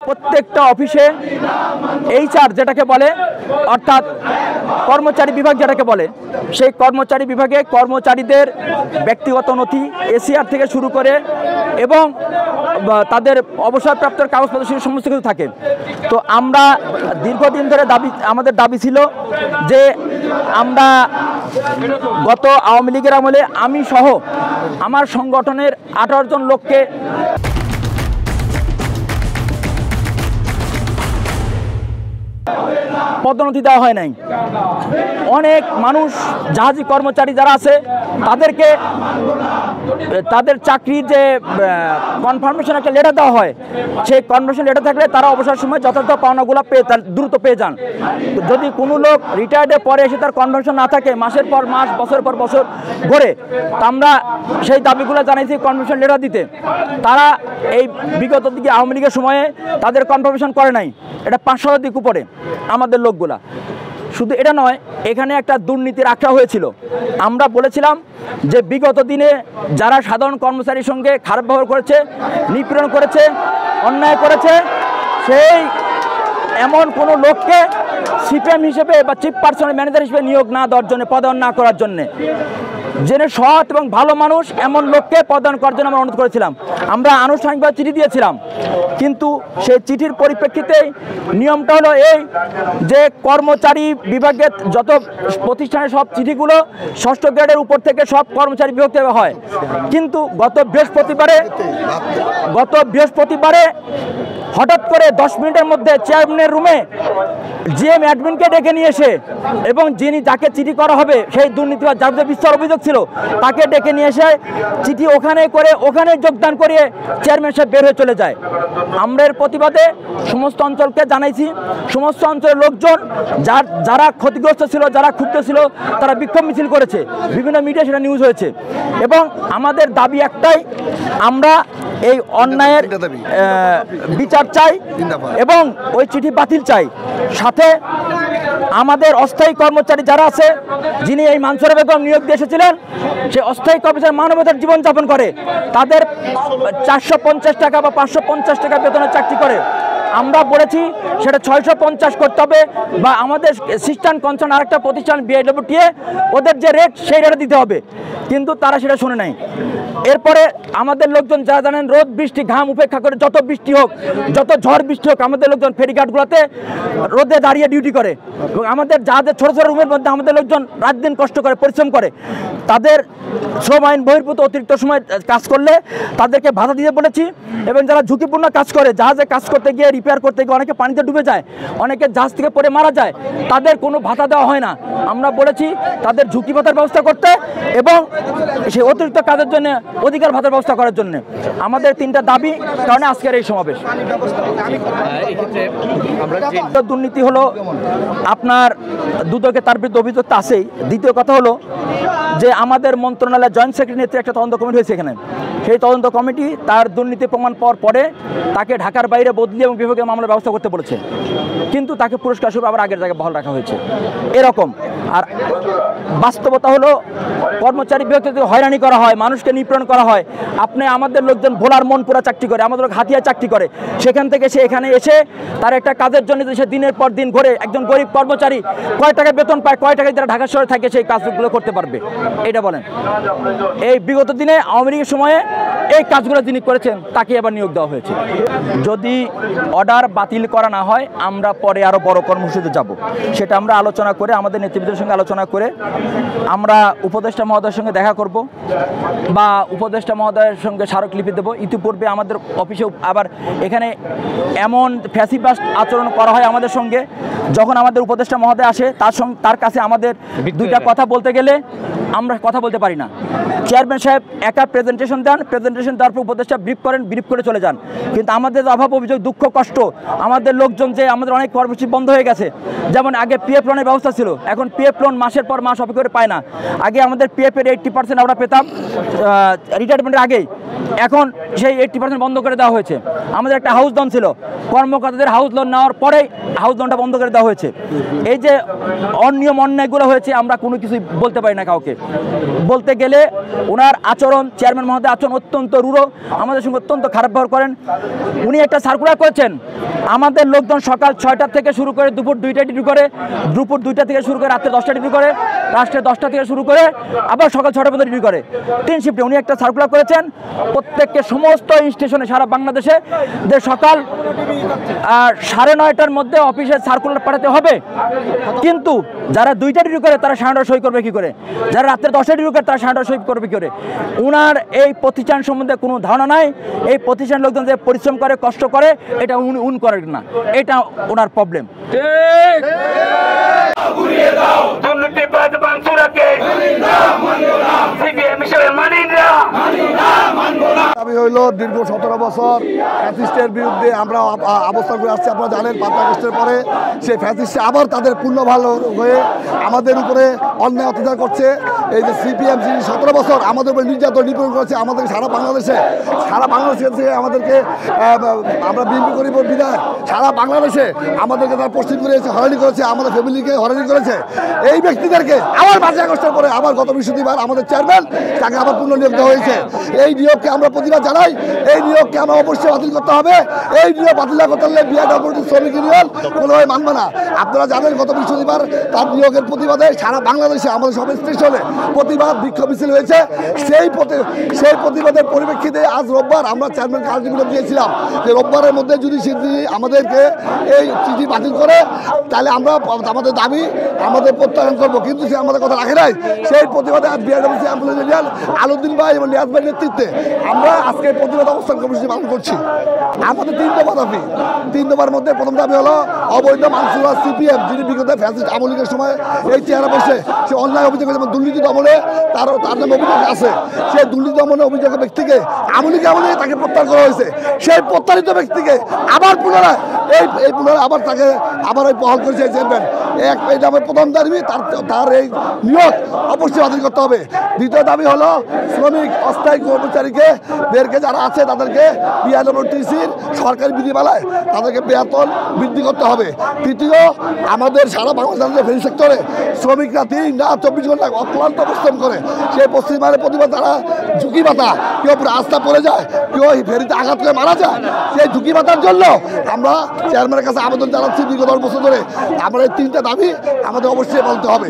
প্রত্যেকটা অফিসে এইচআর যেটাকে বলে অর্থাৎ কর্মচারী বিভাগ যেটাকে বলে, সেই কর্মচারী বিভাগে কর্মচারীদের ব্যক্তিগত নথি এসিআর থেকে শুরু করে এবং তাদের অবসরপ্রাপ্ত কাগজপত্র সমস্ত কিছু থাকে। তো আমরা দীর্ঘদিন ধরে আমাদের দাবি ছিল যে আমরা গত আওয়ামী লীগের আমলে আমি সহ আমার সংগঠনের 18 জন লোককে পদোন্নতি দেওয়া হয় নাই। অনেক মানুষ জাহাজি কর্মচারী যারা আছে তাদেরকে তাদের চাকরির যে কনফার্মেশন একটা লেটার দেওয়া হয়, সেই কনফার্মেশন লেটার থাকলে তারা অবসর সময় যথাযথ পাওনাগুলো দ্রুত পেয়ে যান। যদি কোনো লোক রিটায়ার্ডের পরে এসে তার কনফার্মেশন না থাকে, মাসের পর মাস বছরের পর বছর ঘরে, তা আমরা সেই দাবিগুলো জানাইছি কনফার্মেশন লেটার দিতে। তারা এই বিগত দিকে আওয়ামী লীগের সময়ে তাদের কনফার্মেশন করে নাই। এটা 5 শতাধিক উপরে আমাদের লোকগুলা। শুধু এটা নয়, এখানে একটা দুর্নীতির আখড়া হয়েছিল। আমরা বলেছিলাম যে বিগত দিনে যারা সাধারণ কর্মচারীর সঙ্গে খারাপ ব্যবহার করেছে, নিপীড়ন করেছে, অন্যায় করেছে, সেই এমন কোনো লোককে সিপিএম হিসেবে বা চিফ পার্সোনাল ম্যানেজার হিসেবে নিয়োগ না দেওয়ার জন্য, পদায়ন না করার জন্যে, জেনে সৎ এবং ভালো মানুষ এমন লোককে পদায়ন করার জন্য আমরা অনুরোধ করেছিলাম। আমরা আনুষ্ঠানিকভাবে চিঠি দিয়েছিলাম, কিন্তু সেই চিঠির পরিপ্রেক্ষিতে নিয়মটা হলো এই যে কর্মচারী বিভাগের যত প্রতিষ্ঠানের সব চিঠিগুলো 6ষ্ঠ গ্রেডের উপর থেকে সব কর্মচারী বিভক্ত হয়। কিন্তু গত বৃহস্পতিবারে হঠাৎ করে 10 মিনিটের মধ্যে চেয়ারম্যানের রুমে জিএম অ্যাডমিনকে ডেকে নিয়ে এসে এবং যাকে চিঠি করা হবে সেই দুর্নীতিবাজ যার যে বিস্তর অভিযোগ ছিল তাকে ডেকে নিয়ে এসে চিঠি ওখানে যোগদান করিয়ে চেয়ারম্যান সাহেব বের হয়ে চলে যায়। আমরা এর প্রতিবাদে সমস্ত অঞ্চলকে জানাইছি। সমস্ত অঞ্চলের লোকজন যারা ক্ষতিগ্রস্ত ছিল, যারা ক্ষুব্ধ ছিল, তারা বিক্ষোভ মিছিল করেছে, বিভিন্ন মিডিয়া সেটা নিউজ হয়েছে। এবং আমাদের দাবি একটাই, আমরা এই অন্যায়ের বিচার চাই এবং ওই চিঠি বাতিল চাই। সাথে আমাদের অস্থায়ী কর্মচারী যারা আছে, যিনি এই মানসুরা বেগম নিয়োগ দিয়ে এসেছিলেন, সেই অস্থায়ী কর্মচারী মানবতার জীবনযাপন করে, তাদের 450 টাকা বা 550 টাকা বেতনের চাকরি করে। আমরা বলেছি সেটা 650 করতে হবে, বা আমাদের সিস্টার্ন কনসার্ন আরেকটা প্রতিষ্ঠান বিআইডব্লিউটিএ ওদের যে রেট সেই রেটে দিতে হবে, কিন্তু তারা সেটা শুনে নাই। এরপরে আমাদের লোকজন যারা জানেন, রোদ বৃষ্টি ঘাম উপেক্ষা করে, যত বৃষ্টি হোক, যত ঝড় বৃষ্টি হোক, আমাদের লোকজন ফেরিঘাটগুলোতে রোদে দাঁড়িয়ে ডিউটি করে। এবং আমাদের যাদের ছোটো ছোটো রুমের মধ্যে আমাদের লোকজন রাত দিন কষ্ট করে, পরিশ্রম করে, তাদের শ্রম আইন বহির্ভূত অতিরিক্ত সময় কাজ করলে তাদেরকে ভাতা দিতে বলেছি। এবং যারা ঝুঁকিপূর্ণ কাজ করে, জাহাজে কাজ করতে গিয়ে, রিপেয়ার করতে গিয়ে অনেকে পানিতে ডুবে যায়, অনেকে জাহাজ থেকে পড়ে মারা যায়, তাদের কোনো ভাতা দেওয়া হয় না। আমরা বলেছি তাদের ঝুঁকি ভাতার ব্যবস্থা করতে এবং সেই অতিরিক্ত কাজের জন্য অধিকার ভাতার ব্যবস্থা করার জন্য। আমাদের 3টা দাবি কারণে আজকের এই সমাবেশ। দুর্নীতি হলো আপনার দুদকে তার বিরুদ্ধে অভিযোগ আছেই। দ্বিতীয় কথা হলো যে আমাদের মন্ত্রণালয়ের জয়েন্ট সেক্রেটারি নেতৃত্বে একটা তদন্ত কমিটি হয়েছে এখানে। সেই তদন্ত কমিটি তার দুর্নীতি প্রমাণ পাওয়ার পরে তাকে ঢাকার বাইরে বদলি এবং বিভাগীয় মামলার ব্যবস্থা করতে বলেছে, কিন্তু তাকে পুরস্কার স্বরূপ আবার আগের জায়গায় বহাল রাখা হয়েছে, এরকম। আর বাস্তবতা হলো কর্মচারী বিভাগ থেকে হয়রানি করা হয়, মানুষকে নিপীড়ন করা হয়। আপনি আমাদের লোকজন ভোলার মনপুরা চাকরি করে, আমাদের লোক হাতিয়া চাকরি করে, সেখান থেকে সে এখানে এসে তার একটা কাজের জন্য সে দিনের পর দিন ঘরে, একজন গরিব কর্মচারী কয় টাকা বেতন পায়, কয় টাকায় যারা ঢাকা শহরে থাকে সেই কাজগুলো করতে পারবে, এটা বলেন। এই বিগত দিনে আওয়ামী লীগের সময়ে এই কাজগুলো যিনি করেছেন তাকে আবার নিয়োগ দেওয়া হয়েছে। যদি অর্ডার বাতিল করা না হয়, আমরা পরে আরও বড় কর্মসূচিতে যাব। সেটা আমরা আলোচনা করে, আমাদের নেতৃবৃন্দের সঙ্গে আলোচনা করে আমরা উপদেষ্টা মহোদয়ের সঙ্গে দেখা করব বা উপদেষ্টা মহোদয়ের সঙ্গে স্মারকলিপি দেবো। ইতিপূর্বে আমাদের অফিসে আবার এখানে এমন ফ্যাসিবাস্ট আচরণ করা হয় আমাদের সঙ্গে, যখন আমাদের উপদেষ্টা মহোদয় আসে তার কাছে আমাদের 2টা কথা বলতে গেলে আমরা কথা বলতে পারি না। চেয়ারম্যান সাহেব একা প্রেজেন্টেশন দেন, প্রেজেন্টেশন দেওয়ার পর উপদেষ্টা ব্রিফ করেন, ব্রিফ করে চলে যান। কিন্তু আমাদের অভাব, অভিযোগ, দুঃখ, কষ্ট, আমাদের লোকজন যে আমাদের অনেক কর্মসূচি বন্ধ হয়ে গেছে। যেমন আগে পিএফ লোনের ব্যবস্থা ছিল, এখন পিএফ লোন মাসের পর মাস অপেক্ষা করে পায় না। আগে আমাদের পিএফের 80% আমরা পেতাম রিটায়ারমেন্টের আগেই, এখন সেই 80% বন্ধ করে দেওয়া হয়েছে। আমাদের একটা হাউস লোন ছিল, কর্মকর্তাদের হাউস লোন নেওয়ার পরেই হাউস লোনটা বন্ধ করে দেওয়া হয়েছে। এই যে অনিয়ম অন্যায়গুলো হয়েছে, আমরা কোনো কিছুই বলতে পারি না কাউকে। বলতে গেলে ওনার আচরণ, চেয়ারম্যান মহোদয় আচরণ অত্যন্ত রূঢ়, আমাদের সঙ্গে অত্যন্ত খারাপ ব্যবহার করেন। উনি একটা সার্কুলার করেছেন, আমাদের লোকজন সকাল 6টা থেকে শুরু করে দুপুর 2টা ডিউটি করে, দুপুর 2টা থেকে শুরু করে রাত্রে 10টা ডিউটি করে, রাত্রে 10টা থেকে শুরু করে আবার সকাল 6টা পর্যন্ত ডিউটি করে, 3 শিফটে। উনি একটা সার্কুলার করেছেন প্রত্যেককে সমস্ত স্টেশনে সারা বাংলাদেশে যে সকাল 9:30টার মধ্যে অফিসে সার্কুলার পাঠাতে হবে, কিন্তু যারা 2টা ডিউটি করে তারা 9:30 সই করবে কি করে, যারা রাত্রে 10টা ডিউটি করে তারা 9:30 সই করবে কি করে। উনার এই প্রতিষ্ঠান সম্বন্ধে কোনো ধারণা নাই। এই প্রতিষ্ঠান লোকজন যে পরিশ্রম করে, কষ্ট করে, এটা উনি করেন না, এটা ওনার প্রবলেম। আমি হইল দীর্ঘ 17 বছর ফ্যাসিস্টের বিরুদ্ধে আমরা অবস্থান করে আসছি। আপনারা জানেন 5 আগস্টের পরে সেই ফ্যাসিস্ট আবার তাদের পূর্ণ ভালো হয়ে আমাদের উপরে অন্যায় অত্যাচার করছে। এই যে সিপিএম যিনি 17 বছর আমাদের উপরে নির্যাতন নিপীড়ন করেছে, আমাদের সারা বাংলাদেশে থেকে আমাদেরকে আমরা বিএনপি করি বিধায় সারা বাংলাদেশে আমাদেরকে তারা পশ্চিম করেছে, হয়রানি করেছে, আমাদের ফ্যামিলিকে হয়রানি করেছে। এই ব্যক্তিদেরকে আবার 5 আগস্টের পরে আবার গত বৃহস্পতিবার আমাদের চেয়ারম্যান তাকে আবার পূর্ণ নিয়োগ দেওয়া হয়েছে। এই নিয়োগকে আমরা প্রতিবাদ জানাই, এই নিয়োগকে আমরা অবশ্যই বাতিল করতে হবে। এই নিয়োগ বাতিল না করতে হলে বিআরডব্লিউটি শ্রমিক ইউনিয়ন কোনোভাবে মানবে না। আপনারা জানেন গত বৃহস্পতিবার তার নিয়োগের প্রতিবাদে সারা বাংলাদেশে আমাদের সব স্টেশনে প্রতিবাদ বিক্ষোভ মিছিল হয়েছে। সেই প্রতিবাদের পরিপ্রেক্ষিতে আজ রোববার আমরা চেয়ারম্যানকে আলটিমেটাম দিয়েছিলাম যে রোববারের মধ্যে যদি আমাদেরকে এই চিঠি বাতিল করে তাহলে আমরা আমাদের দাবি আমাদের প্রত্যাখ্যান করবো, কিন্তু সে আমাদের কথা রাখে নাই। সেই প্রতিবাদে আজ বিআরডব্লিউসি অ্যাম্বুলেন্স ইউনিয়ন আলুদ্দিন ভাই এবং নিয়াজ ভাইয়ের নেতৃত্বে আমরা আজকে প্রতিবাদ অবস্থান কর্মসূচি পালন করছি। আমাদের 3 দফা দাবি, 3 দফার মধ্যে প্রথম দাবি হলো অবৈধ মানসুর সিপিএম যিনি বিগত ফ্যাসিস্ট আওয়ামী লীগের সময় এই চেহারা বসে সে অন্যায় অভিযোগ যেমন দুর্নীতি দমনে তার নামে অভিযোগ আছে, সেই দুর্নীতি দমনে অভিযোগের ব্যক্তিকে আওয়ামী লীগে তাকে প্রত্যাহার করা হয়েছে। সেই প্রত্যাহিত ব্যক্তিকে আবার পুনরায় আবার তাকে আবার ওই বহাল করেছে চেয়ারম্যান। এটা আমার প্রথম দাবি, তার এই নিয়োগ অবশ্যই বাতিল করতে হবে। দ্বিতীয় দাবি হলো শ্রমিক অস্থায়ী কর্মচারীকে বেরকে যারা আছে তাদেরকে বিআরডব্লিউটিসির সরকারি বিধিমালায় তাদেরকে বেতন বৃদ্ধি করতে হবে। তৃতীয়, আমাদের সারা বাংলাদেশের ফেরি সেক্টরে শ্রমিকরা 3 রাত 24 ঘন্টা অক্লান্ত পরিশ্রম করে, সেই পশ্চিমবঙ্গের প্রতিবাদ তারা ঝুঁকি ভাতা, কেউ রাস্তা পড়ে যায়, কেউ ফেরিতে আঘাত করে মারা যায়, সেই ঝুঁকি ভাতার জন্য আমরা চেয়ারম্যানের কাছে আবেদন জানাচ্ছি বিগত 10 বছর ধরে। আমরা এই 3টা দাবি আমাদের অবশ্যই বলতে হবে।